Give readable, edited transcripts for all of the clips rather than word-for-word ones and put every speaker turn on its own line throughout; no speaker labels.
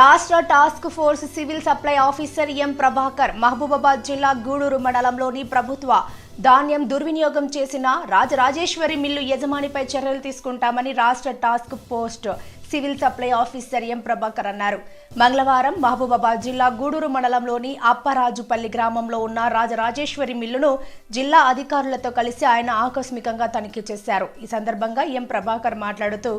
రాష్ట్ర task force civil supply officer M Prabhakar Mahabubabad జిల్లా గూడూరు మండలంలోని ప్రభుత్వ ధాన్యం దుర్వినియోగం చేసిన రాజరాజేశ్వరి మిల్లు యజమానిపై చర్యలు తీసుకుంటామని రాష్ట్ర task force civil supply officer M Prabhakar అన్నారు. మంగళవారం మహబూబాబాద్ జిల్లా గూడూరు మండలంలోని అప్పరాజుపల్లి గ్రామంలో ఉన్న రాజరాజేశ్వరి మిల్లును జిల్లా అధికారులతో కలిసి ఆయన ఆకస్మికంగా తనిఖీ చేశారు. ఈ సందర్భంగా ఎం ప్రభాకర్ మాట్లాడుతూ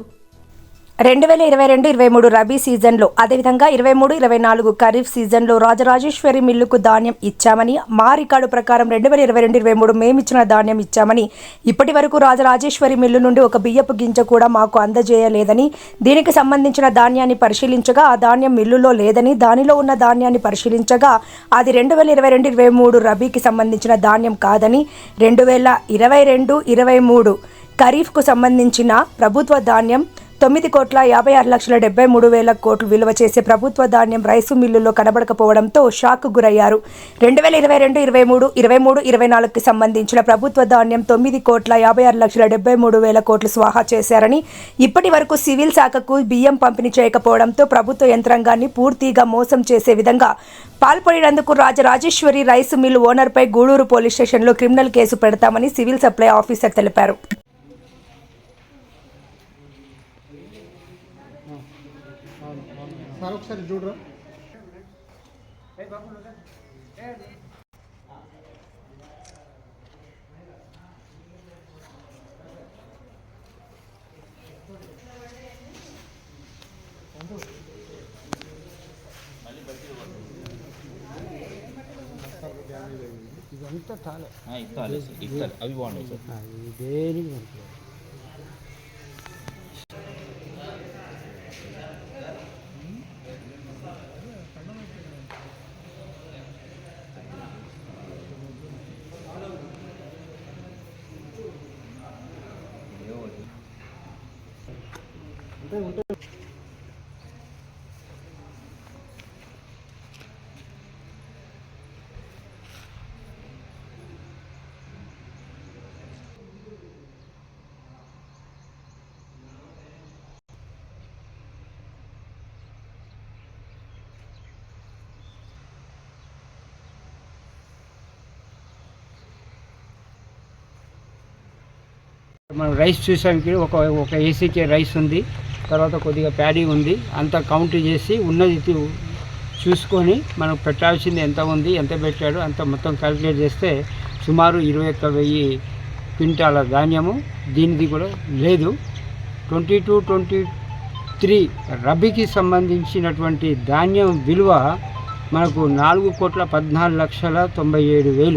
2022-23 రబీ సీజన్లో అదేవిధంగా 23-24 ఖరీఫ్ సీజన్లో రాజరాజేశ్వరి మిల్లుకు ధాన్యం ఇచ్చామని, మా రికార్డు ప్రకారం 2022-23 మేమిచ్చిన ధాన్యం ఇచ్చామని, ఇప్పటి వరకు రాజరాజేశ్వరి మిల్లు నుండి ఒక బియ్యపు గింజ కూడా మాకు అందజేయలేదని, దీనికి సంబంధించిన ధాన్యాన్ని పరిశీలించగా ఆ ధాన్యం మిల్లులో లేదని, దానిలో ఉన్న ధాన్యాన్ని పరిశీలించగా అది 2022-23 రబీకి సంబంధించిన ధాన్యం కాదని, 2022-23 ఖరీఫ్కు సంబంధించిన ప్రభుత్వ ధాన్యం 9,56,73,000 విలువ చేసే ప్రభుత్వ ధాన్యం రైసు మిల్లులో కనబడకపోవడంతో షాక్ గురయ్యారు. 2022-23-24కి సంబంధించిన ప్రభుత్వ ధాన్యం 9,56,73,000 స్వాహా చేశారని, ఇప్పటి వరకు సివిల్ శాఖకు బియ్యం పంపిణీ చేయకపోవడంతో ప్రభుత్వ యంత్రాంగాన్ని పూర్తిగా మోసం చేసే విధంగా పాల్పడినందుకు రాజరాజేశ్వరి రైసు మిల్లు ఓనర్పై గూడూరు పోలీస్ స్టేషన్లో క్రిమినల్ కేసు పెడతామని సివిల్ సప్లై ఆఫీసర్ తెలిపారు.
ఒకసారి చూడరా ఇదంతా తాలే
అవి బాగున్నాయి సార్.
దేనికి ఉంటాయి. మనం రైస్ చూసానికి ఒక ఏసీకే రైస్ ఉంది, తర్వాత కొద్దిగా ప్యాడీ ఉంది, అంతా కౌంట్ చేసి ఉన్నది చూసుకొని మనం పెట్టాల్సింది ఎంత ఉంది, ఎంత పెట్టాడు అంత మొత్తం క్యాలిక్యులేట్ చేస్తే సుమారు 21,000 క్వింటాల ధాన్యము దీనిది కూడా లేదు. 22-23 రబీకి సంబంధించినటువంటి ధాన్యం విలువ మనకు 4,14,97,000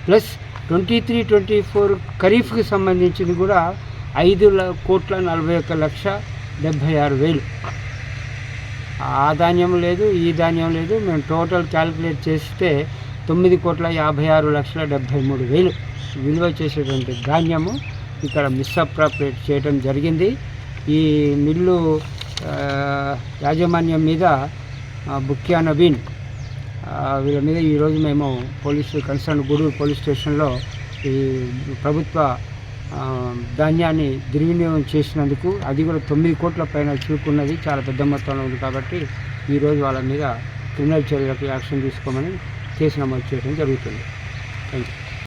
ప్లస్ 23-24 ఖరీఫ్కి సంబంధించింది కూడా 5,41,76,000. ఆ ధాన్యం లేదు, ఈ ధాన్యం లేదు. మేము టోటల్ క్యాలిక్యులేట్ చేస్తే 9,56,73,000 విలువ చేసేటువంటి ధాన్యము ఇక్కడ మిస్అప్రాప్రియేట్ చేయడం జరిగింది. ఈ మిల్లు యాజమాన్యం మీద బుక్యా నవీన్ వీళ్ళ మీద ఈరోజు మేము కన్సర్న్ గూడూరు పోలీస్ స్టేషన్లో ఈ ప్రభుత్వ ధాన్యాన్ని దుర్వినియోగం చేసినందుకు, అది కూడా 9 కోట్ల పైన చూపుకున్నది, చాలా పెద్ద మొత్తంలో ఉంది. కాబట్టి ఈరోజు వాళ్ళ మీద క్రిమినల్ చర్యలకు యాక్షన్ తీసుకోమని కేసు నమోదు చేయడం జరుగుతుంది. Thank you.